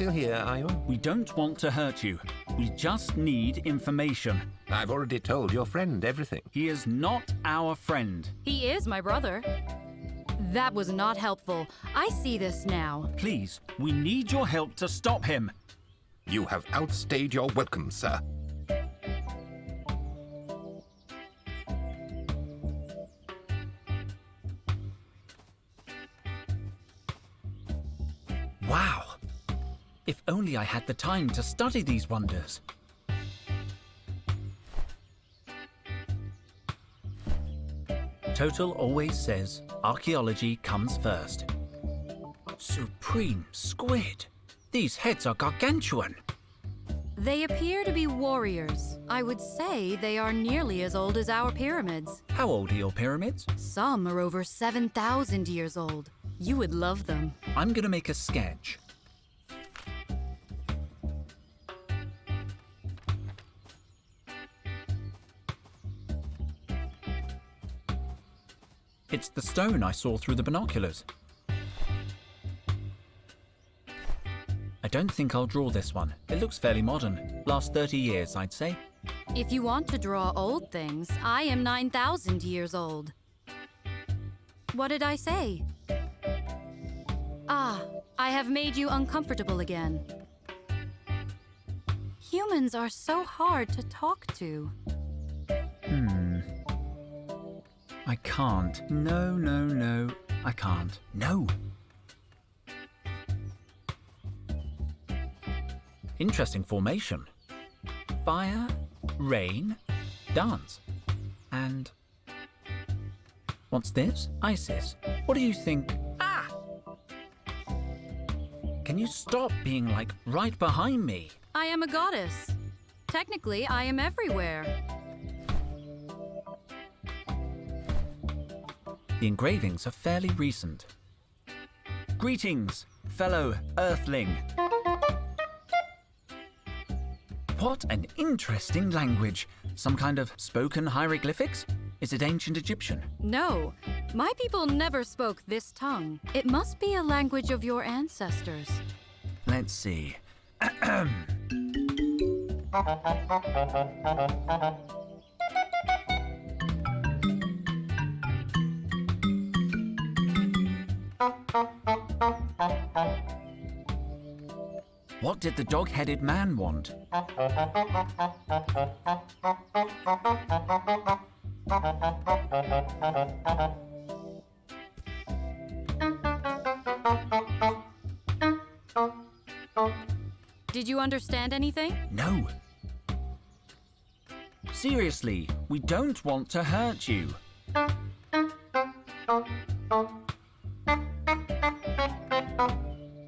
still here, are you? We don't want to hurt you. We just need information. I've already told your friend everything. He is not our friend. He is my brother. That was not helpful. I see this now. Please, we need your help to stop him. You have outstayed your welcome, sir. Wow! If only I had the time to study these wonders. Total always says archaeology comes first. Supreme squid! These heads are gargantuan. They appear to be warriors. I would say they are nearly as old as our pyramids. How old are your pyramids? Some are over 7,000 years old. You would love them. I'm gonna make a sketch. It's the stone I saw through the binoculars. I don't think I'll draw this one. It looks fairly modern. Last 30 years, I'd say. If you want to draw old things, I am 9,000 years old. What did I say? Ah, I have made you uncomfortable again. Humans are so hard to talk to. I can't. No, I can't. No. Interesting formation. Fire, rain, dance. And what's this? Isis. What do you think? Ah! Can you stop being like right behind me? I am a goddess. Technically, I am everywhere. The engravings are fairly recent. Greetings, fellow Earthling. What an interesting language. Some kind of spoken hieroglyphics? Is it ancient Egyptian? No, my people never spoke this tongue. It must be a language of your ancestors. Let's see. What did the dog-headed man want? Did you understand anything? No. Seriously, we don't want to hurt you.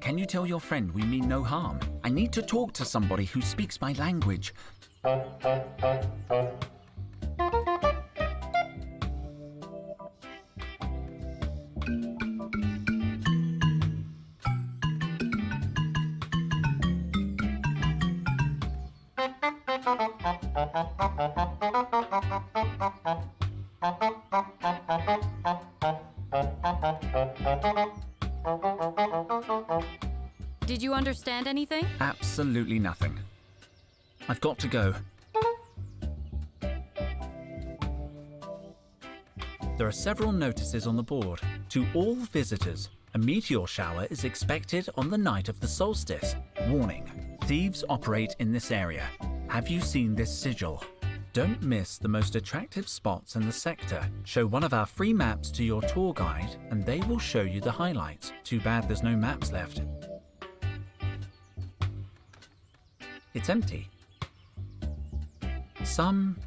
Can you tell your friend we mean no harm? I need to talk to somebody who speaks my language. Did you understand anything? Absolutely nothing. I've got to go. There are several notices on the board. To all visitors, a meteor shower is expected on the night of the solstice. Warning, thieves operate in this area. Have you seen this sigil? Don't miss the most attractive spots in the sector. Show one of our free maps to your tour guide and they will show you the highlights. Too bad there's no maps left. It's empty. Some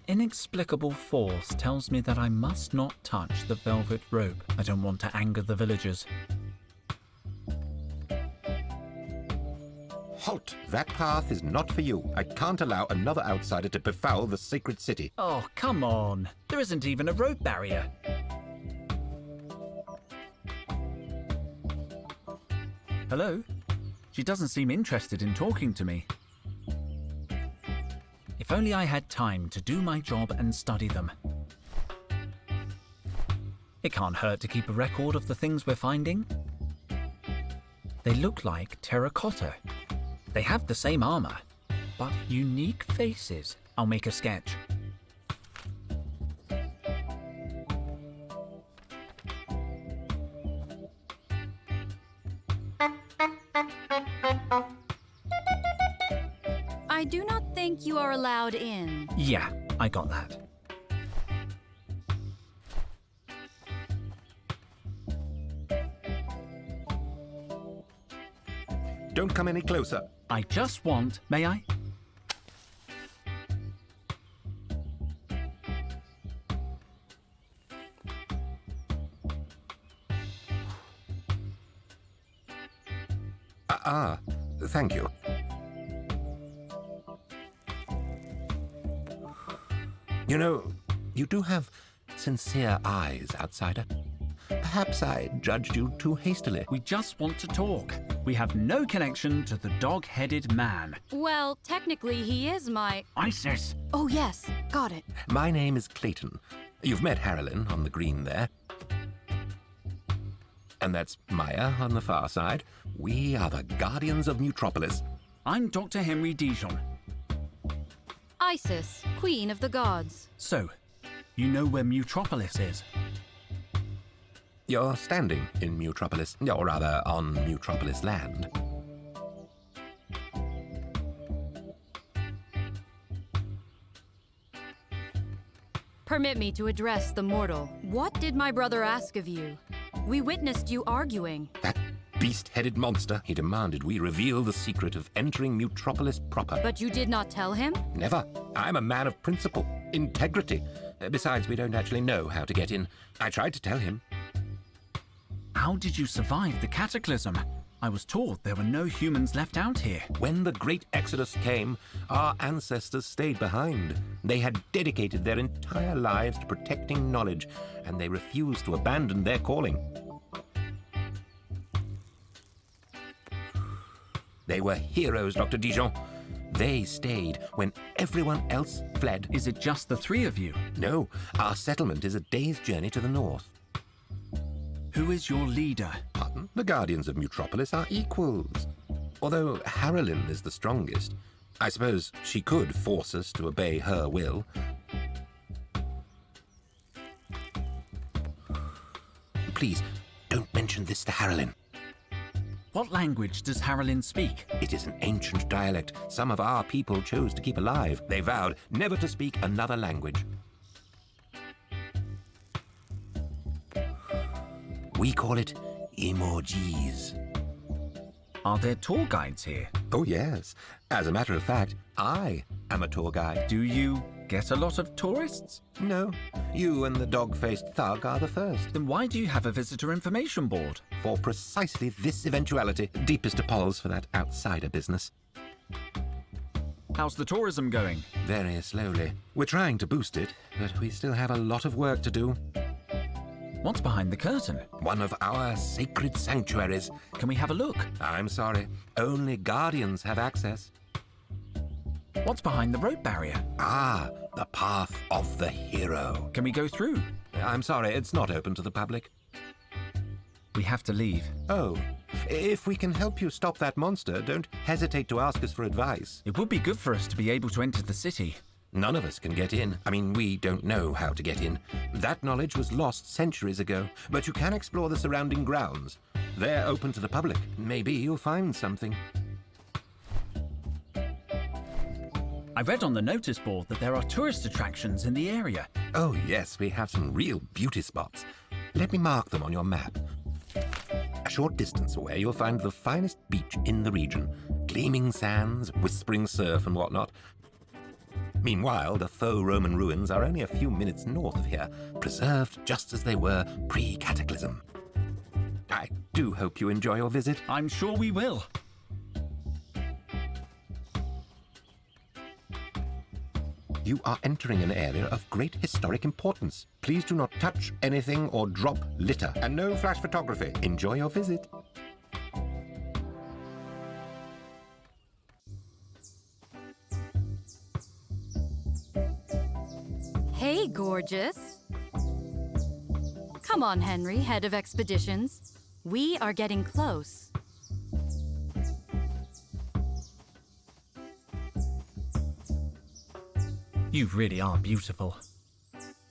inexplicable force tells me that I must not touch the velvet rope. I don't want to anger the villagers. Halt! That path is not for you. I can't allow another outsider to befoul the sacred city. Oh, come on. There isn't even a rope barrier. Hello? She doesn't seem interested in talking to me. If only I had time to do my job and study them. It can't hurt to keep a record of the things we're finding. They look like terracotta. They have the same armor, but unique faces. I'll make a sketch. I do not think you are allowed in. Yeah, I got that. Don't come any closer. I just want... May I? Thank you. You know, you do have sincere eyes, outsider. Perhaps I judged you too hastily. We just want to talk. We have no connection to the dog-headed man. Well, technically he is my... Isis! Oh yes, got it. My name is Clayton. You've met Harolyn on the green there. And that's Maya on the far side. We are the Guardians of Mutropolis. I'm Dr. Henry Dijon. Isis, Queen of the Gods. So, you know where Mutropolis is? You're standing in Mutropolis, or rather, on Mutropolis land. Permit me to address the mortal. What did my brother ask of you? We witnessed you arguing. That beast-headed monster, he demanded we reveal the secret of entering Mutropolis proper. But you did not tell him? Never. I'm a man of principle, integrity. Besides, we don't actually know how to get in. I tried to tell him. How did you survive the cataclysm? I was told there were no humans left out here. When the Great Exodus came, our ancestors stayed behind. They had dedicated their entire lives to protecting knowledge, and they refused to abandon their calling. They were heroes, Dr. Dijon. They stayed when everyone else fled. Is it just the three of you? No, our settlement is a day's journey to the north. Who is your leader? Pardon? The Guardians of Mutropolis are equals. Although Harolyn is the strongest, I suppose she could force us to obey her will. Please, don't mention this to Harolyn. What language does Harolyn speak? It is an ancient dialect some of our people chose to keep alive. They vowed never to speak another language. We call it emojis. Are there tour guides here? Oh, yes. As a matter of fact, I am a tour guide. Do you get a lot of tourists? No, you and the dog-faced thug are the first. Then why do you have a visitor information board? For precisely this eventuality. Deepest apologies for that outsider business. How's the tourism going? Very slowly. We're trying to boost it, but we still have a lot of work to do. What's behind the curtain? One of our sacred sanctuaries. Can we have a look? I'm sorry. Only Guardians have access. What's behind the rope barrier? Ah, the path of the hero. Can we go through? I'm sorry, it's not open to the public. We have to leave. Oh, if we can help you stop that monster, don't hesitate to ask us for advice. It would be good for us to be able to enter the city. None of us can get in. I mean, we don't know how to get in. That knowledge was lost centuries ago, but you can explore the surrounding grounds. They're open to the public. Maybe you'll find something. I read on the notice board that there are tourist attractions in the area. Oh, yes, we have some real beauty spots. Let me mark them on your map. A short distance away, you'll find the finest beach in the region. Gleaming sands, whispering surf and whatnot. Meanwhile, the faux Roman ruins are only a few minutes north of here, preserved just as they were pre-cataclysm. I do hope you enjoy your visit. I'm sure we will. You are entering an area of great historic importance. Please do not touch anything or drop litter. And no flash photography. Enjoy your visit. Hey, gorgeous. Come on, Henry, head of expeditions. We are getting close. You really are beautiful.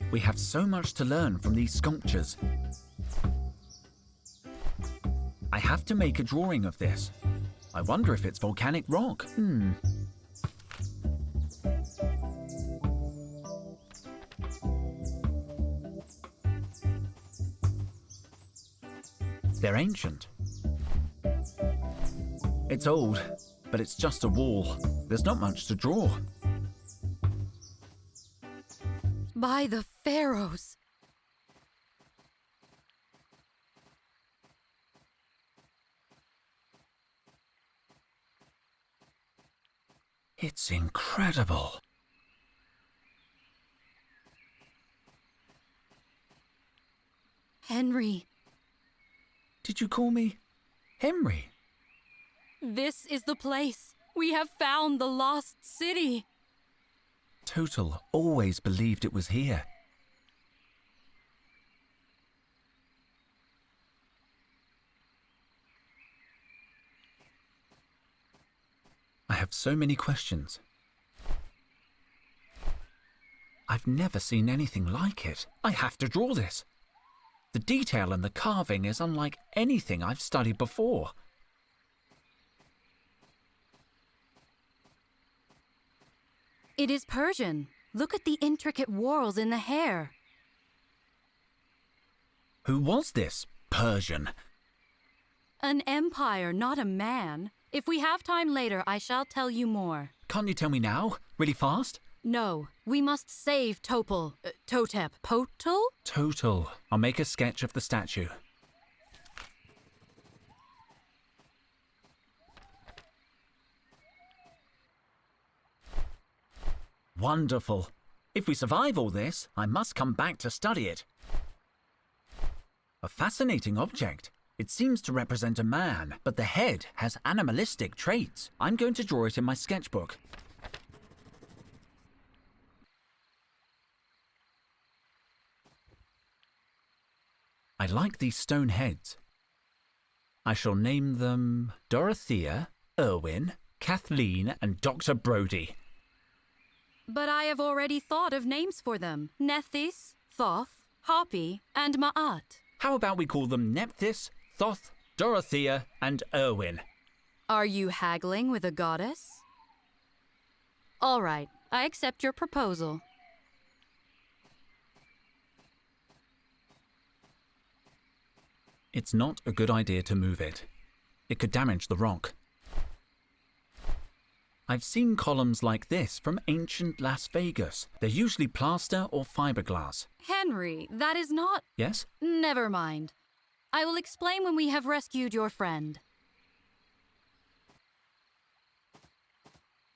We have so much to learn from these sculptures. I have to make a drawing of this. I wonder if it's volcanic rock. They're ancient. It's old, but it's just a wall. There's not much to draw. By the pharaohs! It's incredible. Henry, Did you call me Henry? this is the place. We have found the lost city. Total always believed it was here. I have so many questions. I've never seen anything like it. I have to draw this. The detail in the carving is unlike anything I've studied before. It is Persian. Look at the intricate whorls in the hair. Who was this Persian? An empire, not a man. If we have time later, I shall tell you more. Can't you tell me now? Really fast? No, we must save Totep. Potel? Total. I'll make a sketch of the statue. Wonderful. If we survive all this, I must come back to study it. A fascinating object. It seems to represent a man, but the head has animalistic traits. I'm going to draw it in my sketchbook. I like these stone heads. I shall name them Dorothea, Erwin, Kathleen, and Dr. Brody. But I have already thought of names for them. Nethys, Thoth, Hoppy, and Ma'at. How about we call them Nephthys, Thoth, Dorothea, and Erwin? Are you haggling with a goddess? All right, I accept your proposal. It's not a good idea to move it. It could damage the rock. I've seen columns like this from ancient Las Vegas. They're usually plaster or fiberglass. Henry, that is not... Yes? Never mind. I will explain when we have rescued your friend.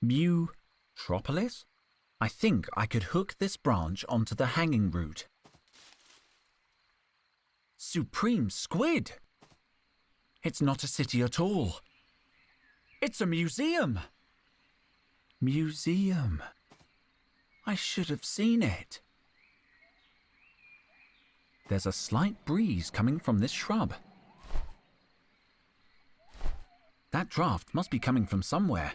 Mutropolis? I think I could hook this branch onto the hanging root. Supreme squid! It's not a city at all. It's a museum! Museum. I should have seen it. There's a slight breeze coming from this shrub. That draft must be coming from somewhere.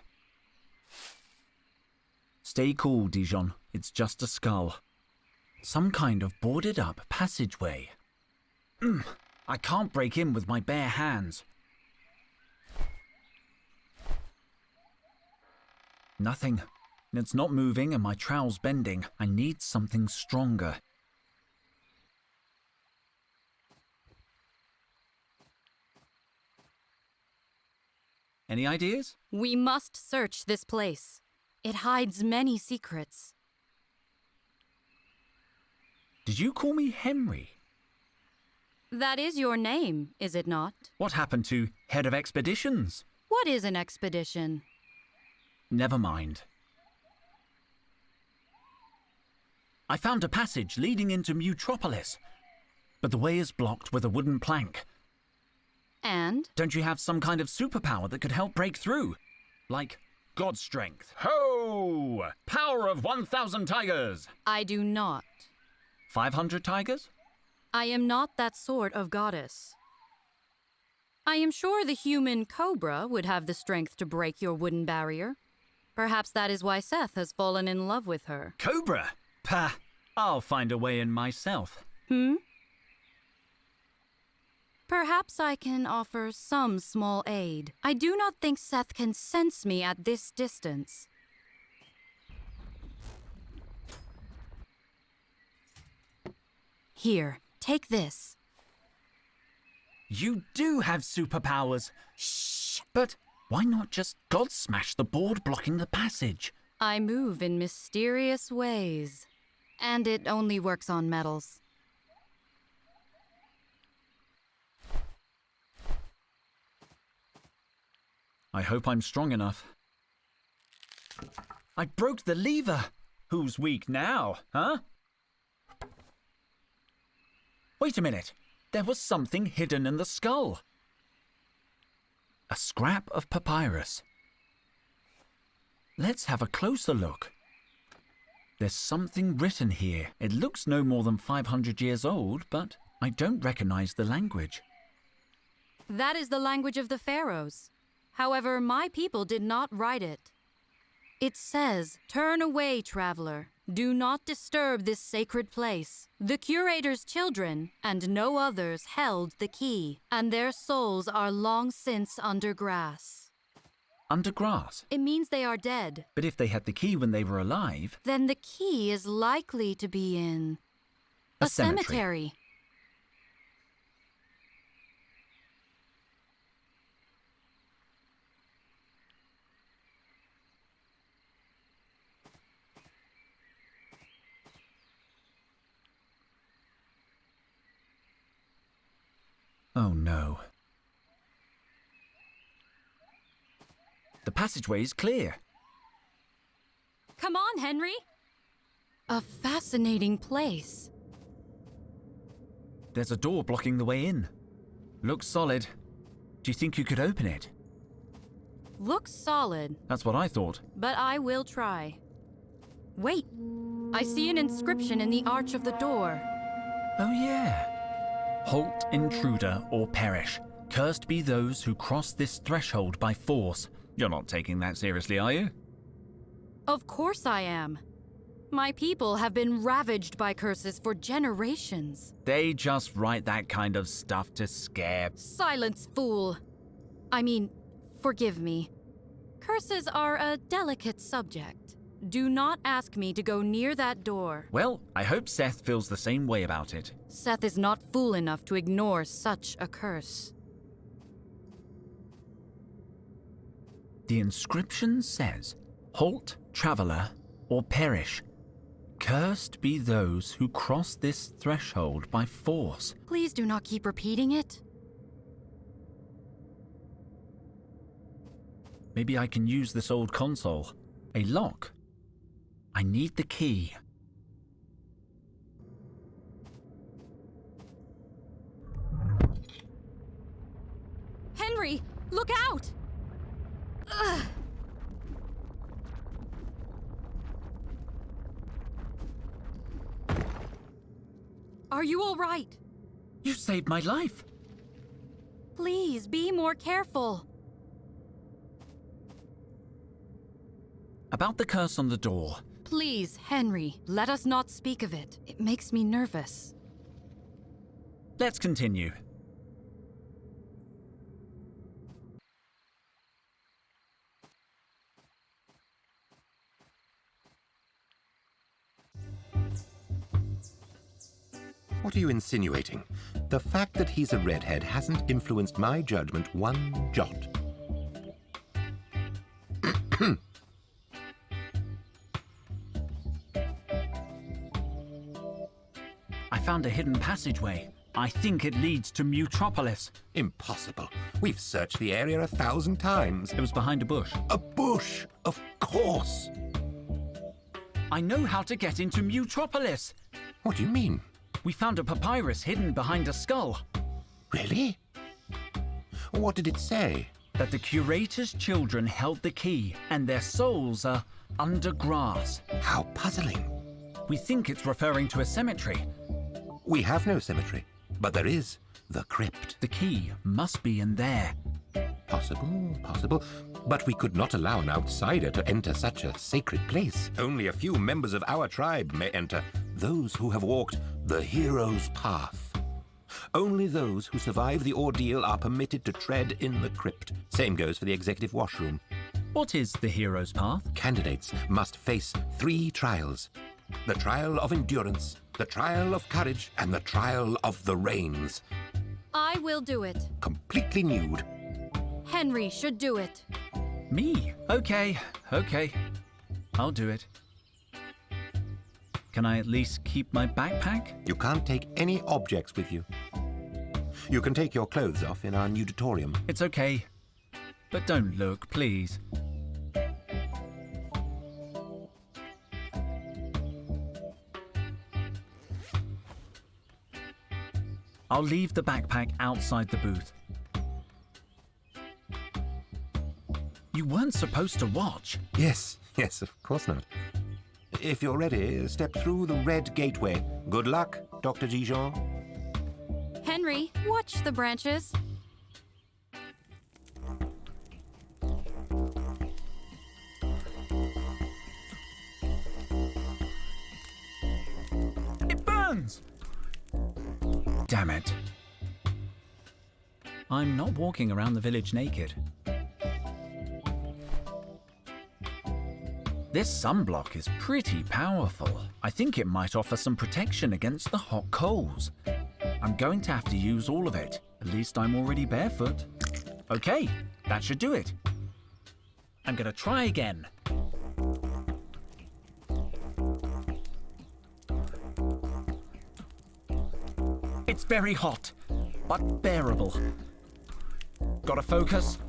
Stay cool, Dijon. It's just a skull. Some kind of boarded up passageway. I can't break in with my bare hands. Nothing. It's not moving and my trowel's bending. I need something stronger. Any ideas? We must search this place. It hides many secrets. Did you call me Henry? That is your name, is it not? What happened to head of expeditions? What is an expedition? Never mind. I found a passage leading into Mutropolis, but the way is blocked with a wooden plank. And? Don't you have some kind of superpower that could help break through? Like God strength. Ho! Power of 1,000 tigers! I do not. 500 tigers? I am not that sort of goddess. I am sure the human cobra would have the strength to break your wooden barrier. Perhaps that is why Seth has fallen in love with her. Cobra? Pah! I'll find a way in myself. Perhaps I can offer some small aid. I do not think Seth can sense me at this distance. Here, take this. You do have superpowers. Shh! But why not just God smash the board blocking the passage? I move in mysterious ways. And it only works on metals. I hope I'm strong enough. I broke the lever. Who's weak now, huh? Wait a minute. There was something hidden in the skull. A scrap of papyrus. Let's have a closer look. There's something written here. It looks no more than 500 years old, but I don't recognize the language. That is the language of the pharaohs. However, my people did not write it. It says, "Turn away, traveler. Do not disturb this sacred place." The curator's children, and no others, held the key, and their souls are long since under grass. Under grass? It means they are dead. But if they had the key when they were alive... Then the key is likely to be in... a cemetery. cemetery. Oh no. The passageway is clear. Come on, Henry. A fascinating place. There's a door blocking the way in. Looks solid. Do you think you could open it? Looks solid, That's what I thought. but I will try. Wait, I see an inscription in the arch of the door. Oh yeah. Halt, intruder, or perish. Cursed be those who cross this threshold by force. You're not taking that seriously, are you? Of course I am. My people have been ravaged by curses for generations. They just write that kind of stuff to scare... Silence, fool. I mean, forgive me. Curses are a delicate subject. Do not ask me to go near that door. Well, I hope Seth feels the same way about it. Seth is not fool enough to ignore such a curse. The inscription says, "Halt, traveler, or perish. Cursed be those who cross this threshold by force." Please do not keep repeating it. Maybe I can use this old console. A lock. I need the key. Henry, look out! Ugh. Are you all right? You saved my life. Please be more careful. About the curse on the door. Please, Henry, let us not speak of it. It makes me nervous. Let's continue. What are you insinuating? The fact that he's a redhead hasn't influenced my judgment one jot. I found a hidden passageway. I think it leads to Mutropolis. Impossible. We've searched the area 1,000 times. It was behind a bush. A bush, of course. I know how to get into Mutropolis. What do you mean? We found a papyrus hidden behind a skull. Really? What did it say? That the curator's children held the key and their souls are under grass. How puzzling. We think it's referring to a cemetery. We have no cemetery, but there is the crypt. The key must be in there. Possible, possible. But we could not allow an outsider to enter such a sacred place. Only a few members of our tribe may enter, those who have walked the hero's path. Only those who survive the ordeal are permitted to tread in the crypt. Same goes for the executive washroom. What is the hero's path? Candidates must face 3 trials. The trial of endurance, the trial of courage, and the trial of the reins. I will do it. Completely nude. Henry should do it. Me? Okay. I'll do it. Can I at least keep my backpack? You can't take any objects with you. You can take your clothes off in our nuditorium. It's okay. But don't look, please. I'll leave the backpack outside the booth. You weren't supposed to watch. Yes, of course not. If you're ready, step through the red gateway. Good luck, Dr. Dijon. Henry, watch the branches. It burns! Damn it. I'm not walking around the village naked. This sunblock is pretty powerful. I think it might offer some protection against the hot coals. I'm going to have to use all of it. At least I'm already barefoot. Okay, that should do it. I'm gonna try again. It's very hot, but bearable. Gotta focus.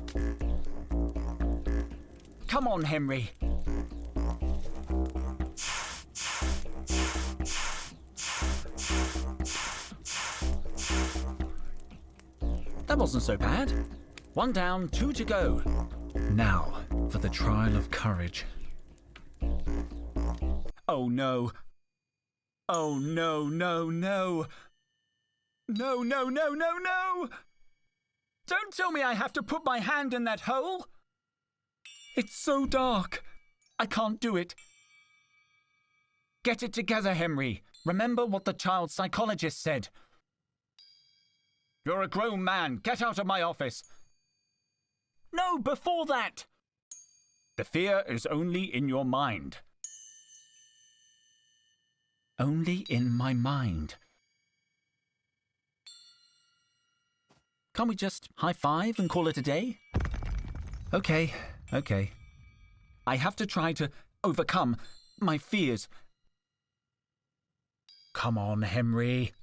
Come on, Henry. That wasn't so bad. 1 down, 2 to go. Now for the trial of courage. Oh no. Oh no. No. Don't tell me I have to put my hand in that hole. It's so dark. I can't do it. Get it together, Henry. Remember what the child psychologist said. You're a grown man. Get out of my office. No, before that. The fear is only in your mind. Only in my mind. Can't we just high-five and call it a day? Okay. I have to try to overcome my fears. Come on, Henry.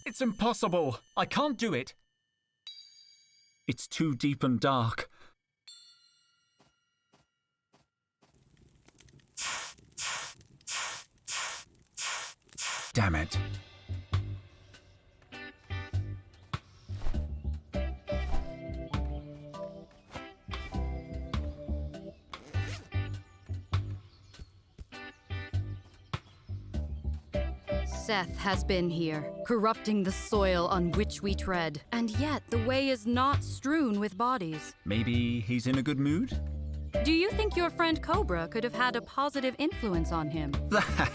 It's impossible. I can't do it. It's too deep and dark. Damn it. Seth has been here, corrupting the soil on which we tread. And yet the way is not strewn with bodies. Maybe he's in a good mood? Do you think your friend Cobra could have had a positive influence on him?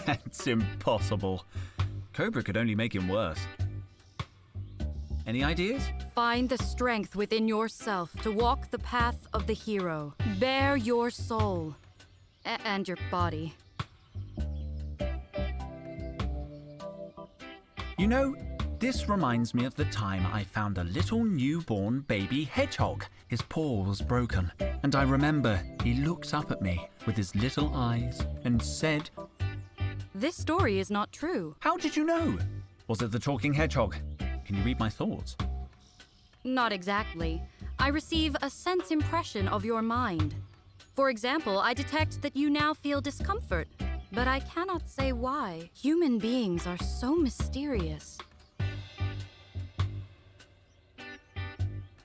That's impossible. Cobra could only make him worse. Any ideas? Find the strength within yourself to walk the path of the hero. Bear your soul. And your body. You know, this reminds me of the time I found a little newborn baby hedgehog. His paw was broken, and I remember he looked up at me with his little eyes and said, This story is not true. How did you know? Was it the talking hedgehog? Can you read my thoughts? Not exactly. I receive a sense impression of your mind. For example, I detect that you now feel discomfort, but I cannot say why. Human beings are so mysterious.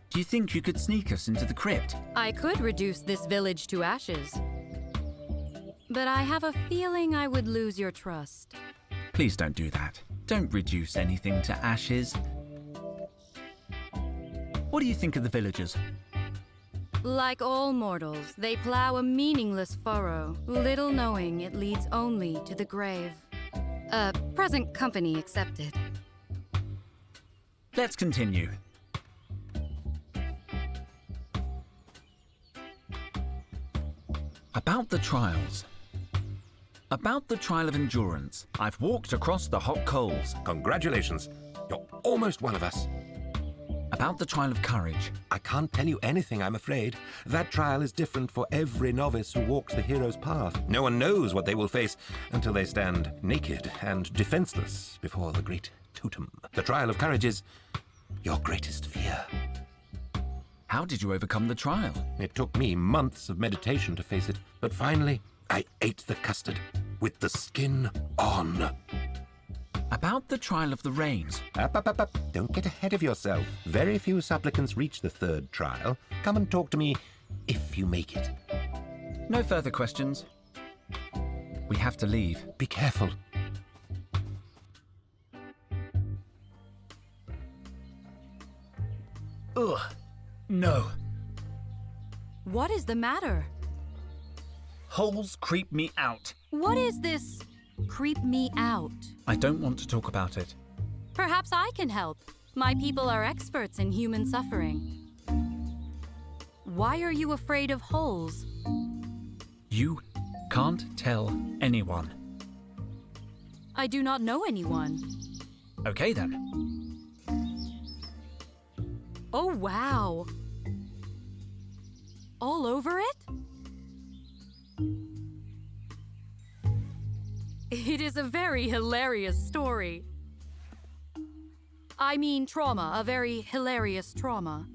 Do you think you could sneak us into the crypt? I could reduce this village to ashes. But I have a feeling I would lose your trust. Please don't do that. Don't reduce anything to ashes. What do you think of the villagers? Like all mortals, they plow a meaningless furrow, little knowing it leads only to the grave. Present company accepted. Let's continue. About the trials. About the trial of endurance. I've walked across the hot coals. Congratulations. You're almost one of us. About the trial of courage. I can't tell you anything, I'm afraid. That trial is different for every novice who walks the hero's path. No one knows what they will face until they stand naked and defenseless before the great totem. The trial of courage is your greatest fear. How did you overcome the trial? It took me months of meditation to face it, but finally, I ate the custard with the skin on. About the trial of the rains. Up. Don't get ahead of yourself. Very few supplicants reach the third trial. Come and talk to me if you make it. No further questions. We have to leave. Be careful. Ugh. No. What is the matter? Holes creep me out. What is this creep me out? I don't want to talk about it. Perhaps I can help. My people are experts in human suffering. Why are you afraid of holes? You can't tell anyone. I do not know anyone. Okay then. Oh, wow. All over it? It is a very hilarious story. I mean trauma, a very hilarious trauma.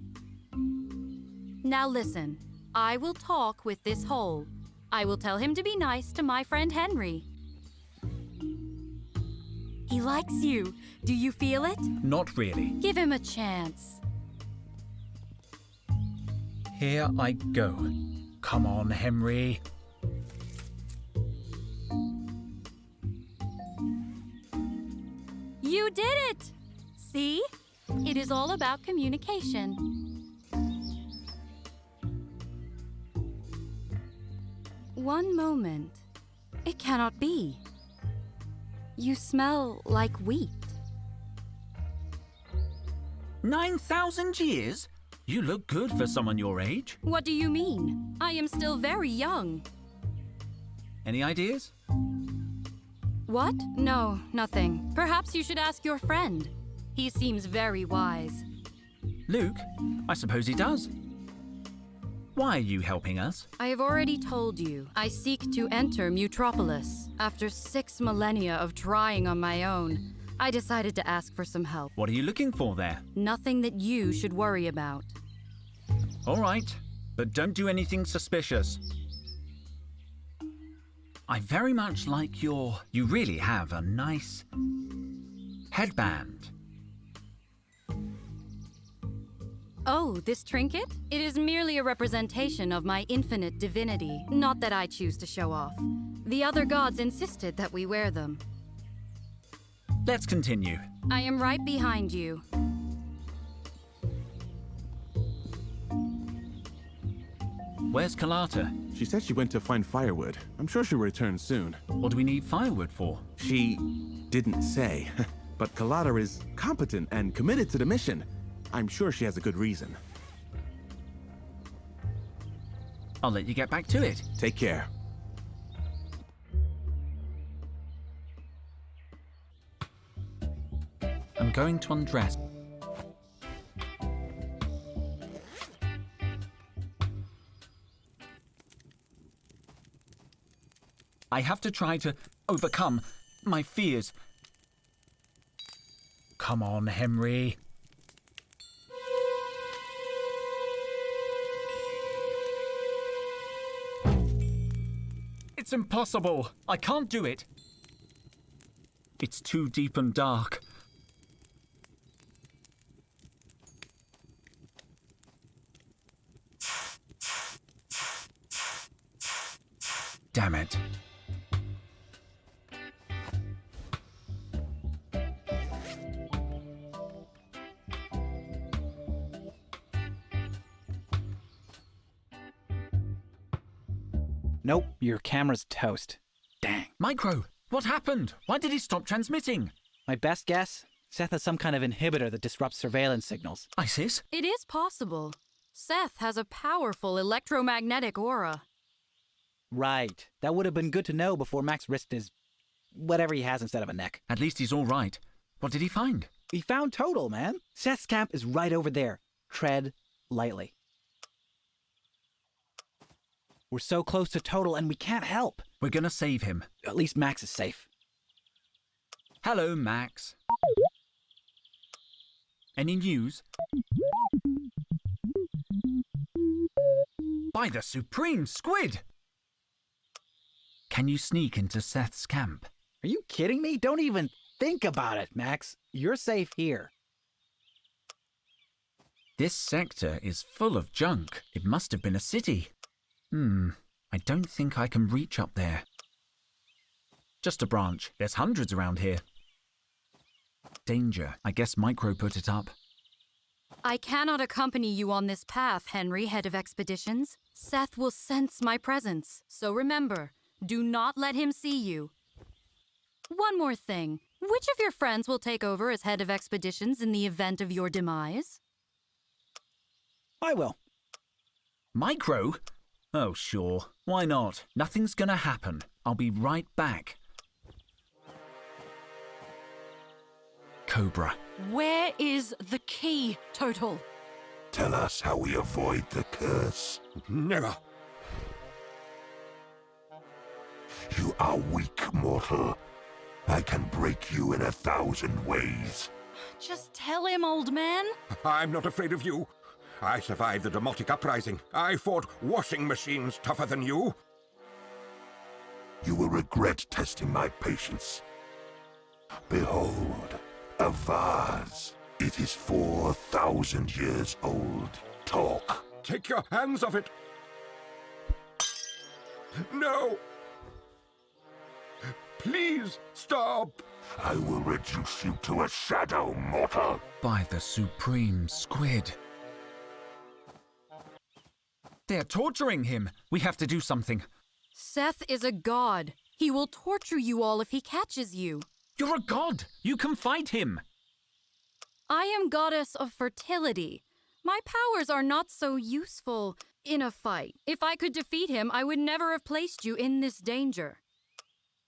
Now listen, I will talk with this hole. I will tell him to be nice to my friend Henry. He likes you. Do you feel it? Not really. Give him a chance. Here I go. Come on, Henry. You did it! See? It is all about communication. One moment. It cannot be. You smell like wheat. 9,000 years? You look good for someone your age. What do you mean? I am still very young. Any ideas? What? No, nothing. Perhaps you should ask your friend. He seems very wise. Luke? I suppose he does. Why are you helping us? I have already told you, I seek to enter Mutropolis. After 6 millennia of trying on my own, I decided to ask for some help. What are you looking for there? Nothing that you should worry about. All right, but don't do anything suspicious. I very much like you really have a nice headband. Oh, this trinket? It is merely a representation of my infinite divinity, not that I choose to show off. The other gods insisted that we wear them. Let's continue. I am right behind you. Where's Kalata? She said she went to find firewood. I'm sure she'll return soon. What do we need firewood for? She didn't say, but Kalata is competent and committed to the mission. I'm sure she has a good reason. I'll let you get back to it. Take care. I'm going to undress. I have to try to overcome my fears. Come on, Henry. It's impossible. I can't do it. It's too deep and dark. Damn it. Nope, your camera's toast. Dang. Micro, what happened? Why did he stop transmitting? My best guess? Seth has some kind of inhibitor that disrupts surveillance signals. ISIS? It is possible. Seth has a powerful electromagnetic aura. Right. That would have been good to know before Max risked his... whatever he has instead of a neck. At least he's all right. What did he find? We found Total, man. Seth's camp is right over there. Tread lightly. We're so close to Total and we can't help. We're gonna save him. At least Max is safe. Hello, Max. Any news? By the Supreme Squid! Can you sneak into Seth's camp? Are you kidding me? Don't even think about it, Max. You're safe here. This sector is full of junk. It must have been a city. I don't think I can reach up there. Just a branch. There's hundreds around here. Danger. I guess Micro put it up. I cannot accompany you on this path, Henry, head of expeditions. Seth will sense my presence, so remember, do not let him see you. One more thing. Which of your friends will take over as head of expeditions in the event of your demise? I will. Micro? Oh, sure. Why not? Nothing's gonna happen. I'll be right back. Cobra. Where is the key, Total? Tell us how we avoid the curse. Never. You are weak, mortal. I can break you in 1,000 ways. Just tell him, old man. I'm not afraid of you. I survived the Demotic Uprising. I fought washing machines tougher than you. You will regret testing my patience. Behold, a vase. It is 4,000 years old. Talk. Take your hands off it. No. Please stop. I will reduce you to a shadow, mortal. By the Supreme Squid. They're torturing him. We have to do something. Seth is a god. He will torture you all if he catches you. You're a god. You can fight him. I am goddess of fertility. My powers are not so useful in a fight. If I could defeat him, I would never have placed you in this danger.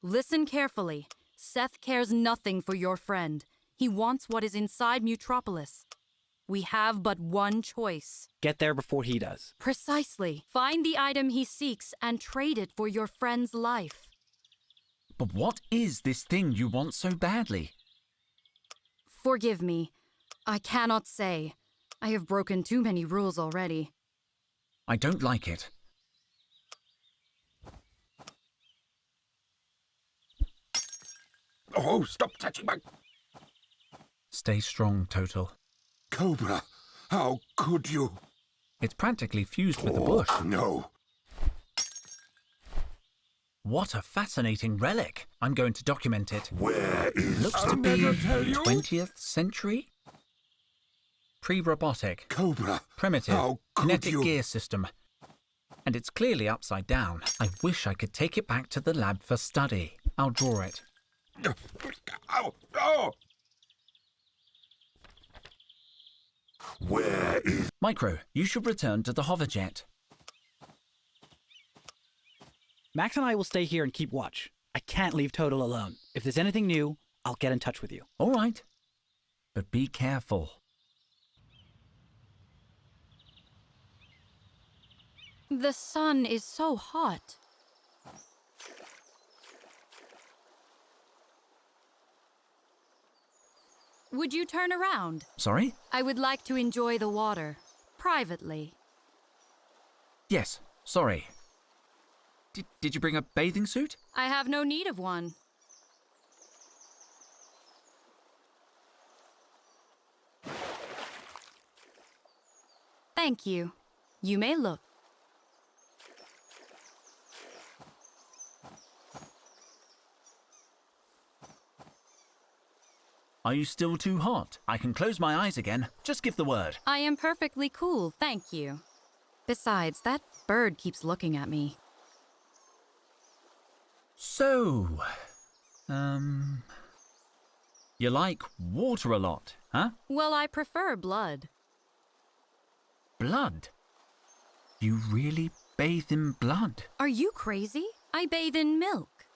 Listen carefully. Seth cares nothing for your friend. He wants what is inside Mutropolis. We have but one choice. Get there before he does. Precisely. Find the item he seeks and trade it for your friend's life. But what is this thing you want so badly? Forgive me. I cannot say. I have broken too many rules already. I don't like it. Oh, stop touching my... Stay strong, Total. Cobra, how could you? It's practically fused with the bush. No. What a fascinating relic. I'm going to document it. Where is... Looks I'll to be never tell you. 20th century? Pre-robotic. Cobra, Primitive. how could Kinetic you? gear system. And it's clearly upside down. I wish I could take it back to the lab for study. I'll draw it. Ow! Oh! Where is... Micro, you should return to the hoverjet. Max and I will stay here and keep watch. I can't leave Total alone. If there's anything new, I'll get in touch with you. All right. But be careful. The sun is so hot. Would you turn around? Sorry? I would like to enjoy the water, privately. Yes, sorry. Did you bring a bathing suit? I have no need of one. Thank you. You may look. Are you still too hot? I can close my eyes again. Just give the word. I am perfectly cool, thank you. Besides, that bird keeps looking at me. So, you like water a lot, huh? Well, I prefer blood. Blood? You really bathe in blood? Are you crazy? I bathe in milk.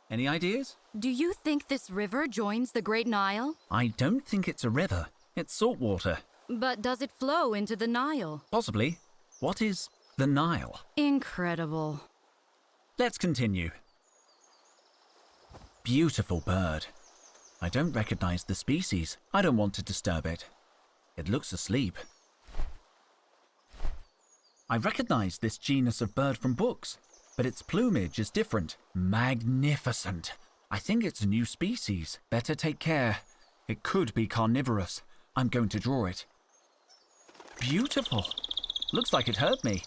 Any ideas? Do you think this river joins the Great Nile? I don't think it's a river. It's salt water. But does it flow into the Nile? Possibly. What is the Nile? Incredible. Let's continue. Beautiful bird. I don't recognize the species. I don't want to disturb it. It looks asleep. I recognize this genus of bird from books, but its plumage is different. Magnificent. I think it's a new species. Better take care. It could be carnivorous. I'm going to draw it. Beautiful. Looks like it heard me.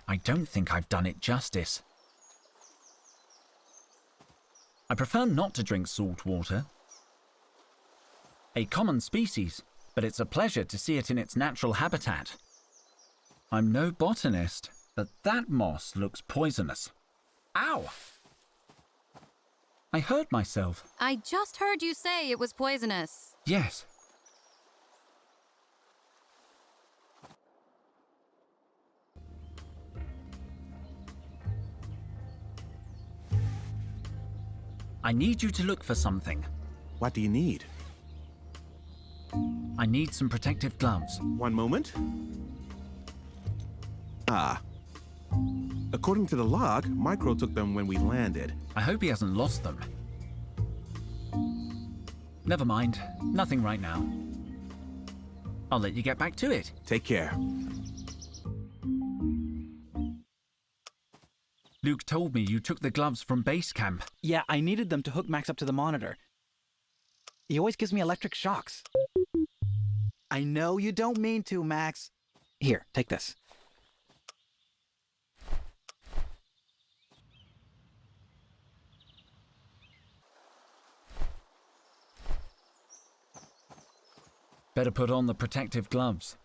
I don't think I've done it justice. I prefer not to drink salt water. A common species, but it's a pleasure to see it in its natural habitat. I'm no botanist, but that moss looks poisonous. Ow! I hurt myself. I just heard you say it was poisonous. Yes. I need you to look for something. What do you need? I need some protective gloves. One moment. Ah. According to the log, Micro took them when we landed. I hope he hasn't lost them. Never mind. Nothing right now. I'll let you get back to it. Take care. Luke told me you took the gloves from base camp. Yeah, I needed them to hook Max up to the monitor. He always gives me electric shocks. I know you don't mean to, Max. Here, take this. Better put on the protective gloves.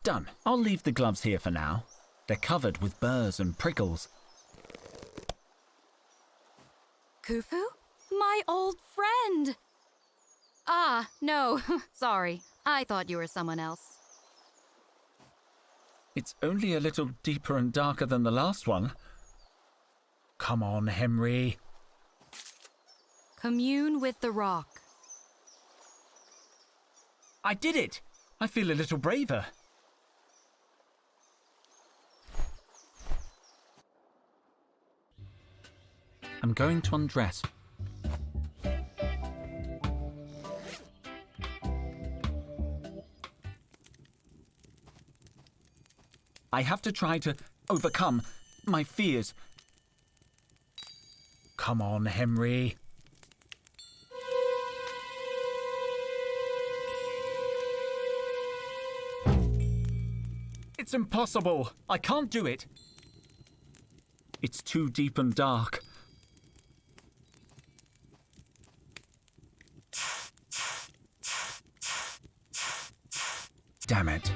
Done. I'll leave the gloves here for now. They're covered with burrs and prickles. Khufu? My old friend! Ah, no, sorry. I thought you were someone else. It's only a little deeper and darker than the last one. Come on, Henry. Commune with the rock. I did it! I feel a little braver. I'm going to undress. I have to try to overcome my fears. Come on, Henry. It's impossible. I can't do it. It's too deep and dark. Damn it.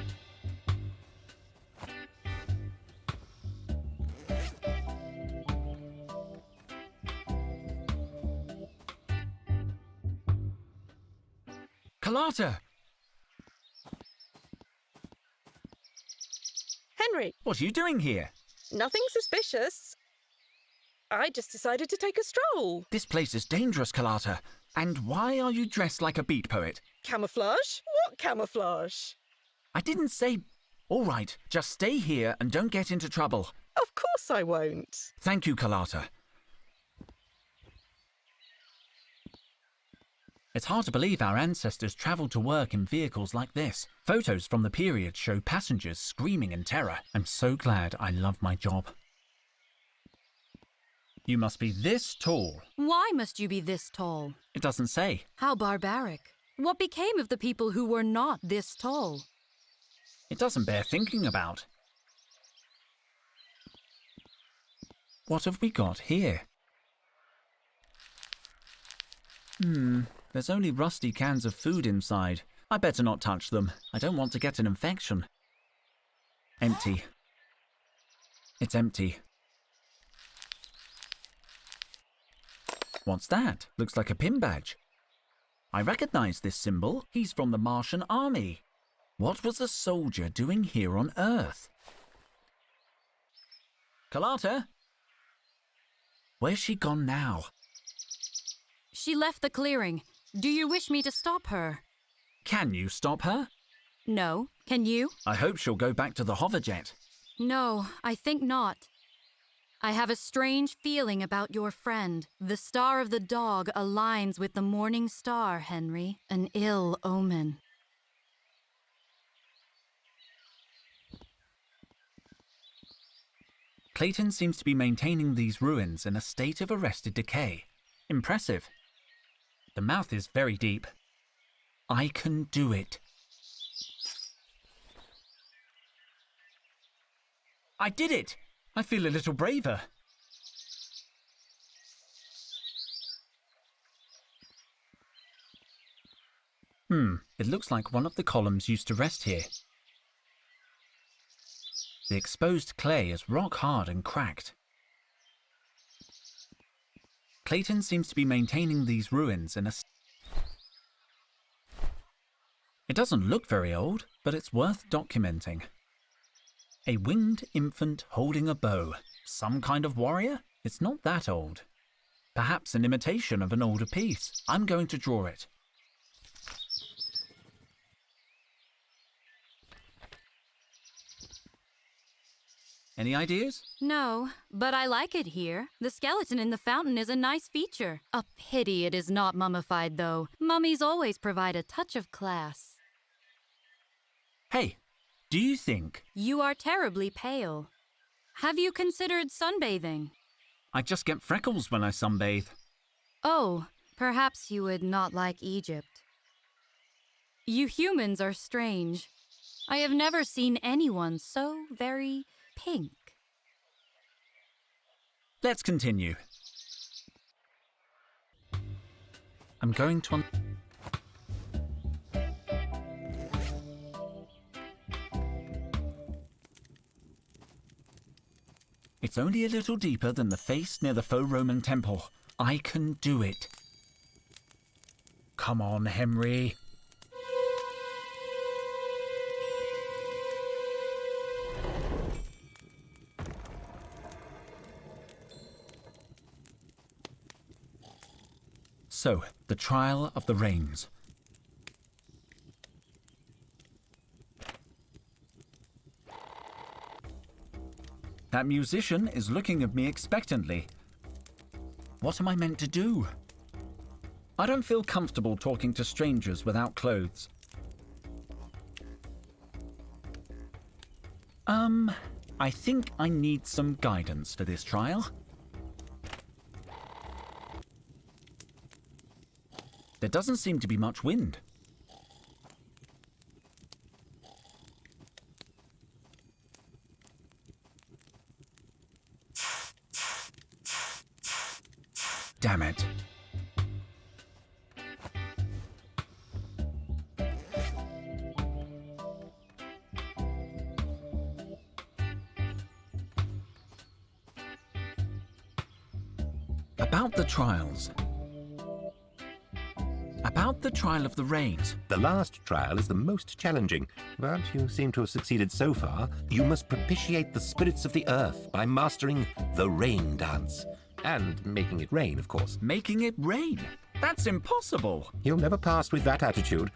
Carlotta! Henry, What are you doing here? nothing suspicious. I just decided to take a stroll. This place is dangerous, Carlotta. And why are you dressed like a beat poet? Camouflage? What camouflage? I didn't say... All right, just stay here and don't get into trouble. Of course I won't. Thank you, Carlotta. It's hard to believe our ancestors travelled to work in vehicles like this. Photos from the period show passengers screaming in terror. I'm so glad I love my job. You must be this tall. Why must you be this tall? It doesn't say. How barbaric. What became of the people who were not this tall? It doesn't bear thinking about. What have we got here? There's only rusty cans of food inside. I better not touch them. I don't want to get an infection. Empty. It's empty. What's that? Looks like a pin badge. I recognize this symbol. He's from the Martian army. What was a soldier doing here on Earth? Carlotta? Where's she gone now? She left the clearing. Do you wish me to stop her? Can you stop her? No. Can you? I hope she'll go back to the hoverjet. No, I think not. I have a strange feeling about your friend. The star of the dog aligns with the morning star, Henry. An ill omen. Clayton seems to be maintaining these ruins in a state of arrested decay. Impressive. The mouth is very deep. I can do it. I did it! I feel a little braver. It looks like one of the columns used to rest here. The exposed clay is rock hard and cracked. Clayton seems to be maintaining these ruins in a... It doesn't look very old, but it's worth documenting. A winged infant holding a bow. Some kind of warrior? It's not that old. Perhaps an imitation of an older piece. I'm going to draw it. Any ideas? No, but I like it here. The skeleton in the fountain is a nice feature. A pity it is not mummified, though. Mummies always provide a touch of class. Hey, do you think... You are terribly pale. Have you considered sunbathing? I just get freckles when I sunbathe. Oh, perhaps you would not like Egypt. You humans are strange. I have never seen anyone so very pink. Let's continue. I'm going to... It's only a little deeper than the face near the faux Roman temple. I can do it. Come on, Henry. So, the trial of the rains. That musician is looking at me expectantly. What am I meant to do? I don't feel comfortable talking to strangers without clothes. I think I need some guidance for this trial. There doesn't seem to be much wind. Damn it. About the trials. About the trial of the rains. The last trial is the most challenging, but you seem to have succeeded so far. You must propitiate the spirits of the earth by mastering the rain dance. And making it rain, of course. Making it rain? That's impossible. You'll never pass with that attitude.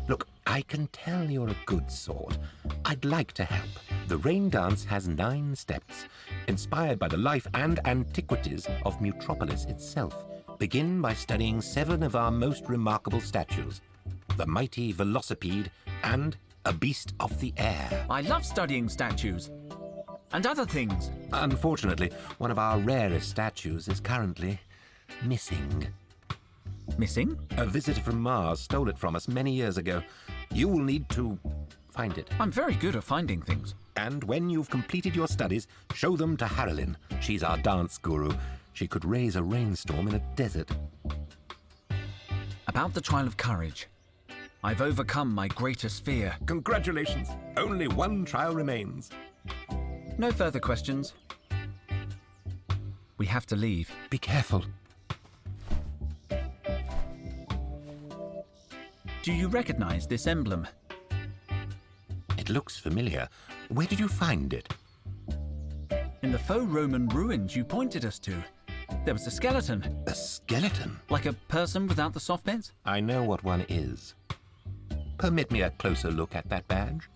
Look, I can tell you're a good sort. I'd like to help. The rain dance has 9 steps, inspired by the life and antiquities of Mutropolis itself. Begin by studying 7 of our most remarkable statues. The mighty velocipede and a beast of the air. I love studying statues. And other things. Unfortunately, one of our rarest statues is currently missing. Missing? A visitor from Mars stole it from us many years ago. You will need to find it. I'm very good at finding things. And when you've completed your studies, show them to Haralyn. She's our dance guru. She could raise a rainstorm in a desert. About the trial of courage. I've overcome my greatest fear. Congratulations. Only one trial remains. No further questions. We have to leave. Be careful. Do you recognize this emblem? It looks familiar. Where did you find it? In the faux Roman ruins you pointed us to. There was a skeleton, A skeleton? like a person without the soft bits. I know what one is. Permit me a closer look at that badge.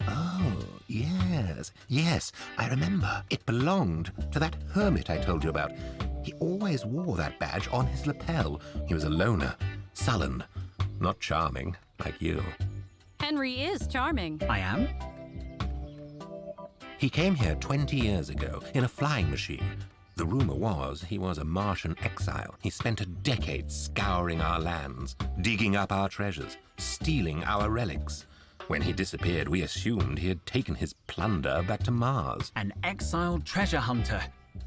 Oh, yes, I remember. It belonged to that hermit I told you about. He always wore that badge on his lapel. He was a loner, sullen, not charming, like you. Henry is charming. I am? He came here 20 years ago in a flying machine. The rumor was he was a Martian exile. He spent a decade scouring our lands, digging up our treasures, stealing our relics. When he disappeared, we assumed he had taken his plunder back to Mars. An exiled treasure hunter.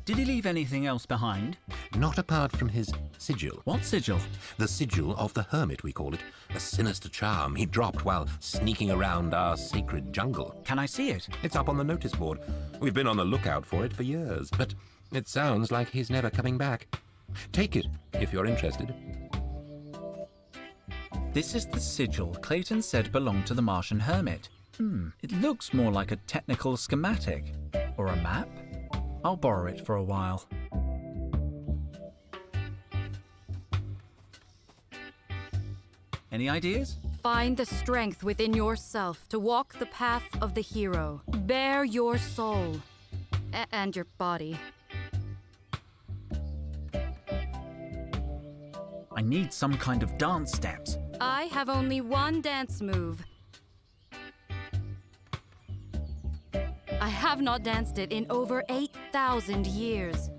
Did he leave anything else behind? Not apart from his sigil. What sigil? The sigil of the hermit, we call it. A sinister charm he dropped while sneaking around our sacred jungle. Can I see it? It's up on the notice board. We've been on the lookout for it for years, but it sounds like he's never coming back. Take it, if you're interested. This is the sigil Clayton said belonged to the Martian hermit. It looks more like a technical schematic. Or a map? I'll borrow it for a while. Any ideas? Find the strength within yourself to walk the path of the hero. Bear your soul. And your body. I need some kind of dance steps. I have only one dance move. I have not danced it in over 8,000 years.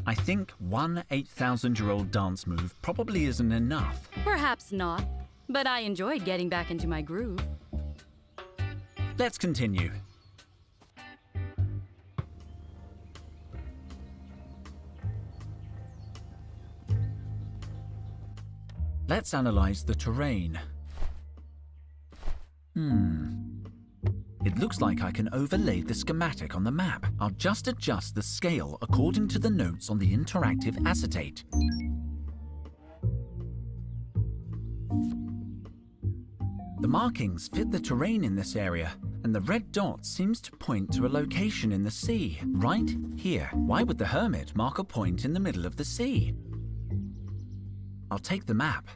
I think one 8,000-year-old dance move probably isn't enough. Perhaps not, but I enjoyed getting back into my groove. Let's continue. Let's analyze the terrain. It looks like I can overlay the schematic on the map. I'll just adjust the scale according to the notes on the interactive acetate. The markings fit the terrain in this area, and the red dot seems to point to a location in the sea, right here. Why would the hermit mark a point in the middle of the sea? I'll take the map.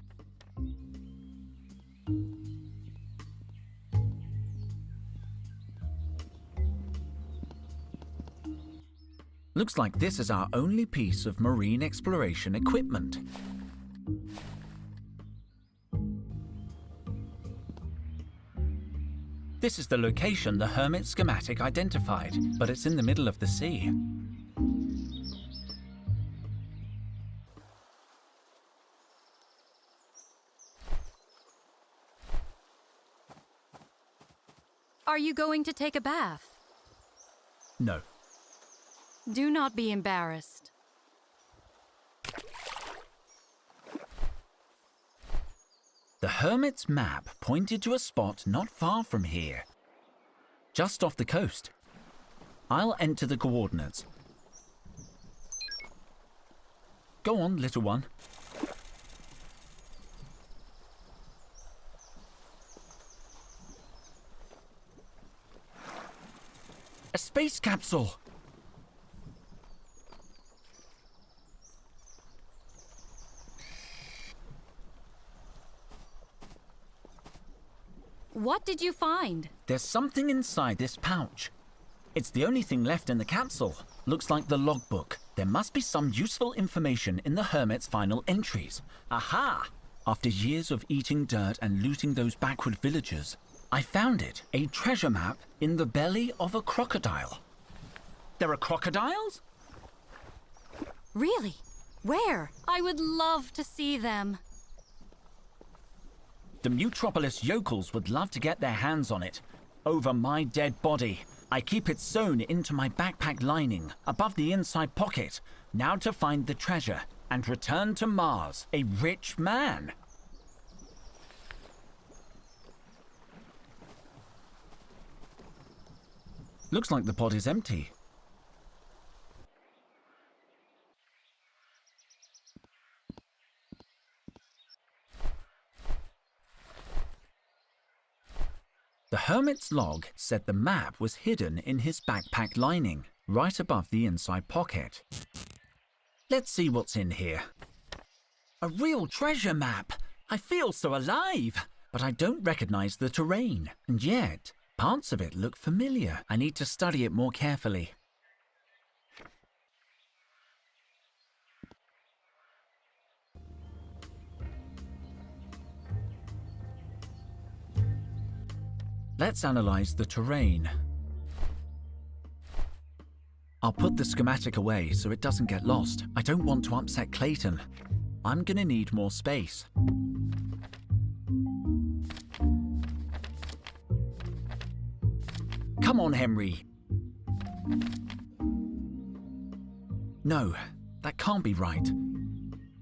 Looks like this is our only piece of marine exploration equipment. This is the location the hermit schematic identified, but it's in the middle of the sea. Are you going to take a bath? No. Do not be embarrassed. The hermit's map pointed to a spot not far from here, just off the coast. I'll enter the coordinates. Go on, little one. A space capsule! What did you find? There's something inside this pouch. It's the only thing left in the capsule. Looks like the logbook. There must be some useful information in the hermit's final entries. Aha! After years of eating dirt and looting those backward villagers, I found it. A treasure map in the belly of a crocodile. There are crocodiles? Really? Where? I would love to see them. The Mutropolis yokels would love to get their hands on it. Over my dead body. I keep it sewn into my backpack lining, above the inside pocket. Now to find the treasure and return to Mars, a rich man. Looks like the pod is empty. The hermit's log said the map was hidden in his backpack lining, right above the inside pocket. Let's see what's in here. A real treasure map! I feel so alive! But I don't recognize the terrain, and yet parts of it look familiar. I need to study it more carefully. Let's analyze the terrain. I'll put the schematic away so it doesn't get lost. I don't want to upset Clayton. I'm gonna need more space. Come on, Henry. No, that can't be right.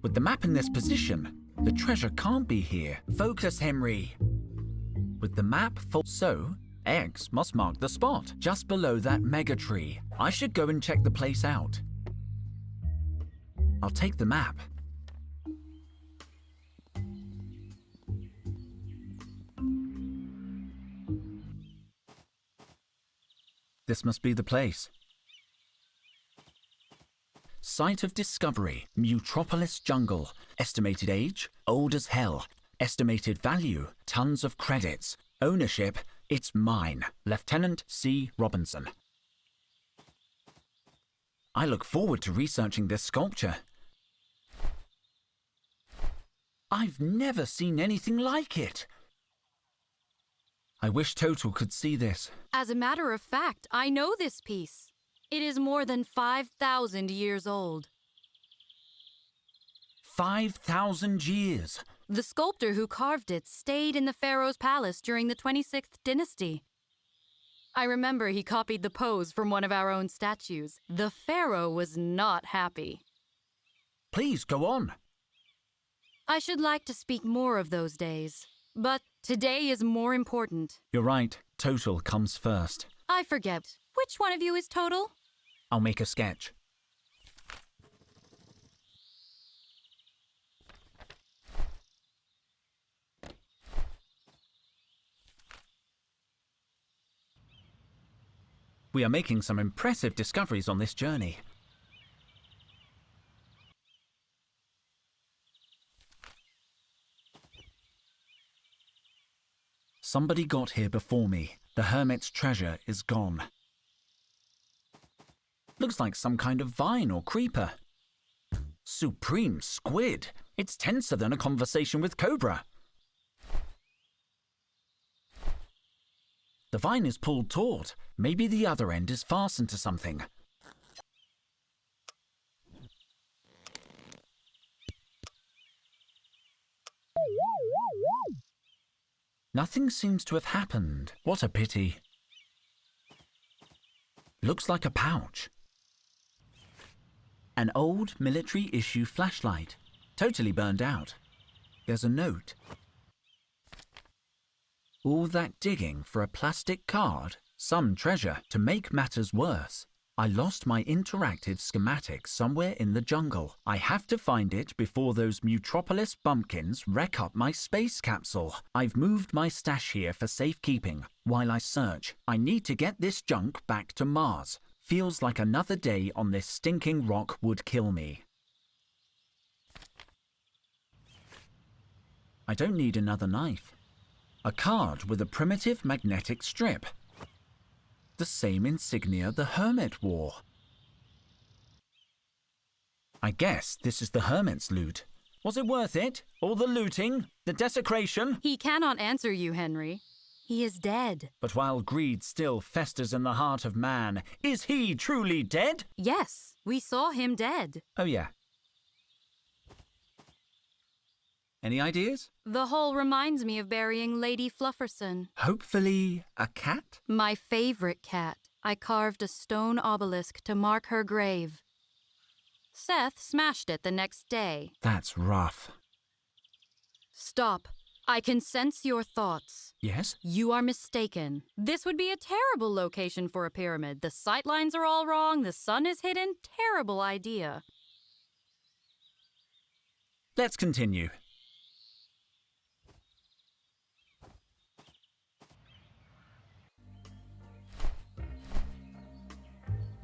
With the map in this position, the treasure can't be here. Focus, Henry. With the map so X must mark the spot, just below that mega tree. I should go and check the place out. I'll take the map. This must be the place. Site of discovery, Mutropolis jungle. Estimated age, old as hell. Estimated value, tons of credits. Ownership, it's mine. Lieutenant C. Robinson. I look forward to researching this sculpture. I've never seen anything like it. I wish Total could see this. As a matter of fact, I know this piece. It is more than 5,000 years old. 5,000 years. The sculptor who carved it stayed in the pharaoh's palace during the 26th dynasty. I remember he copied the pose from one of our own statues. The pharaoh was not happy. Please go on. I should like to speak more of those days, but today is more important. You're right. Total comes first. I forget. Which one of you is Total? I'll make a sketch. We are making some impressive discoveries on this journey. Somebody got here before me. The hermit's treasure is gone. Looks like some kind of vine or creeper. Supreme squid. It's tenser than a conversation with Cobra. The vine is pulled taut. Maybe the other end is fastened to something. Nothing seems to have happened. What a pity. Looks like a pouch. An old military-issue flashlight. Totally burned out. There's a note. All that digging for a plastic card? Some treasure. To make matters worse, I lost my interactive schematic somewhere in the jungle. I have to find it before those Mutropolis bumpkins wreck up my space capsule. I've moved my stash here for safekeeping. While I search, I need to get this junk back to Mars. Feels like another day on this stinking rock would kill me. I don't need another knife. A card with a primitive magnetic strip. The same insignia the hermit wore. I guess this is the hermit's loot. Was it worth it? All the looting? The desecration? He cannot answer you, Henry. He is dead. But while greed still festers in the heart of man, is he truly dead? Yes, we saw him dead. Oh yeah. Any ideas? The hole reminds me of burying Lady Flufferson. Hopefully a cat? My favorite cat. I carved a stone obelisk to mark her grave. Seth smashed it the next day. That's rough. Stop. I can sense your thoughts. Yes? You are mistaken. This would be a terrible location for a pyramid. The sightlines are all wrong, the sun is hidden. Terrible idea. Let's continue.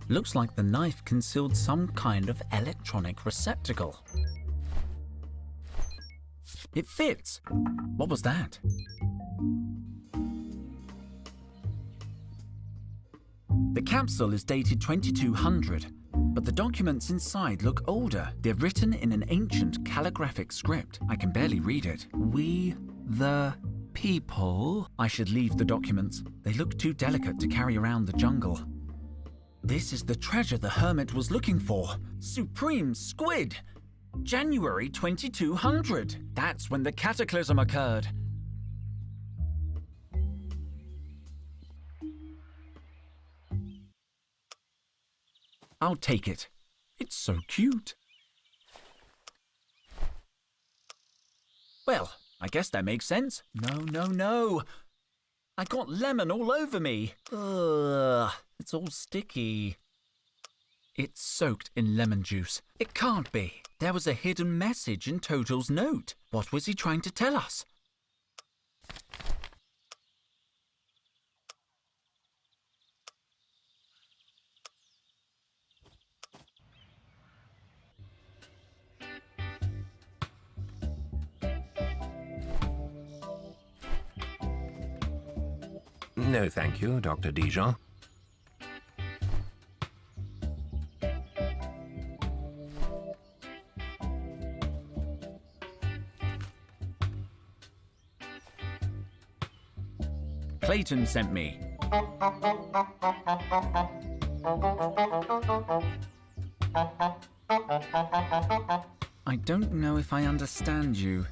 Looks like the knife concealed some kind of electronic receptacle. It fits. What was that? The capsule is dated 2200, but the documents inside look older. They're written in an ancient calligraphic script. I can barely read it. We, the people. I should leave the documents. They look too delicate to carry around the jungle. This is the treasure the hermit was looking for. Supreme squid. January 2200. That's when the cataclysm occurred. I'll take it. It's so cute. Well, I guess that makes sense. No. I got lemon all over me. Ugh, it's all sticky. It's soaked in lemon juice. It can't be. There was a hidden message in Total's note. What was he trying to tell us? No, thank you, Dr. Dijon. Clayton sent me. I don't know if I understand you.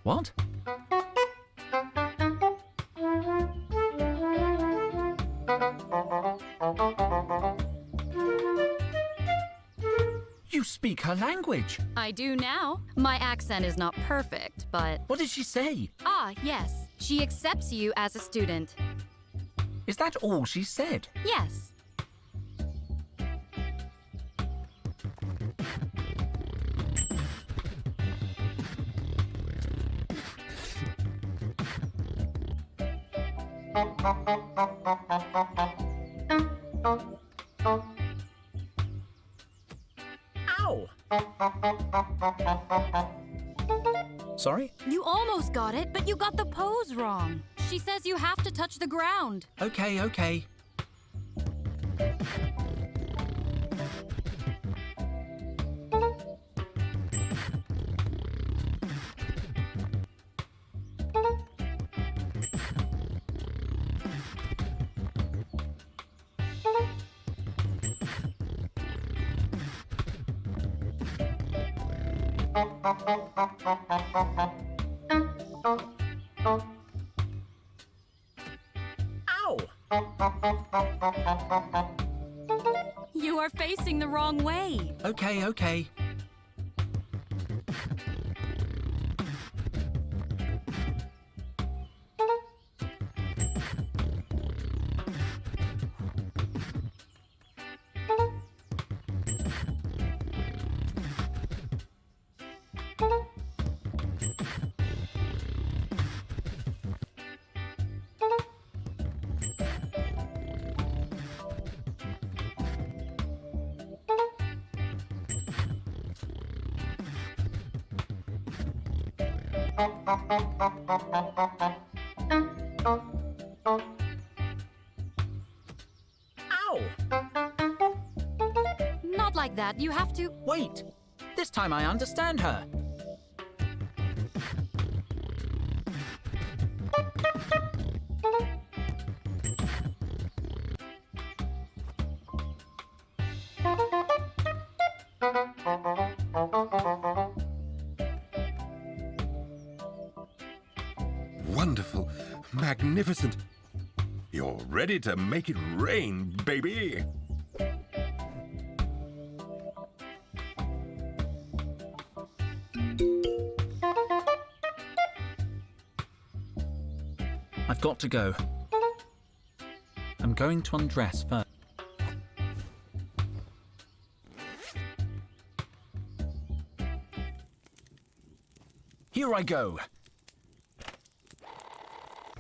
What? You speak her language. I do now. My accent is not perfect, but... What did she say? Ah, yes. She accepts you as a student. Is that all she said? Yes. Ow! Sorry? You almost got it, but you got the pose wrong. She says you have to touch the ground. Okay. Ow! You are facing the wrong way. Okay. Ow! Not like that. You have to... Wait! This time I understand her. Wonderful. Magnificent. You're ready to make it rain, baby. I've got to go. I'm going to undress first. Here I go.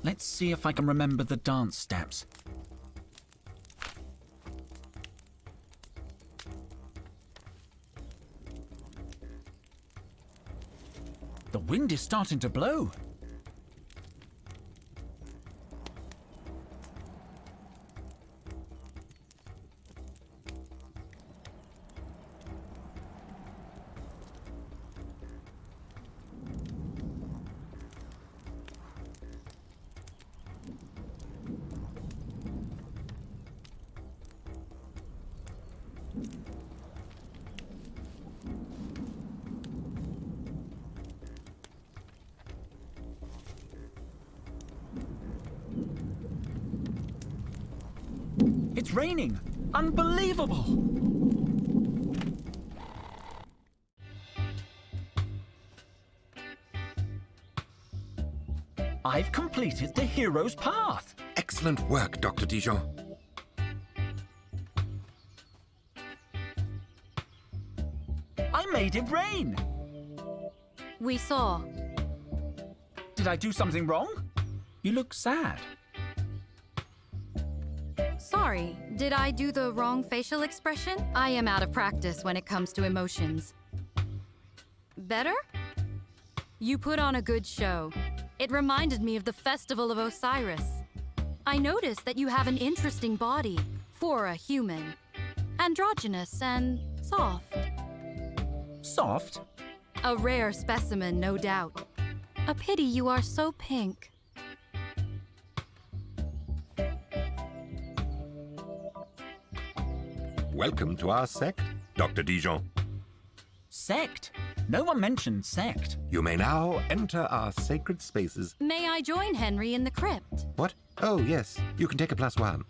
Let's see if I can remember the dance steps. The wind is starting to blow. It's raining! Unbelievable! I've completed the hero's path! Excellent work, Dr. Dijon. I made it rain! We saw. Did I do something wrong? You look sad. Sorry, did I do the wrong facial expression? I am out of practice when it comes to emotions. Better? You put on a good show. It reminded me of the Festival of Osiris. I noticed that you have an interesting body for a human. Androgynous and soft. Soft? A rare specimen, no doubt. A pity you are so pink. Welcome to our sect, Dr. Dijon. Sect? No one mentioned sect. You may now enter our sacred spaces. May I join Henry in the crypt? What? Oh, yes. You can take a +1.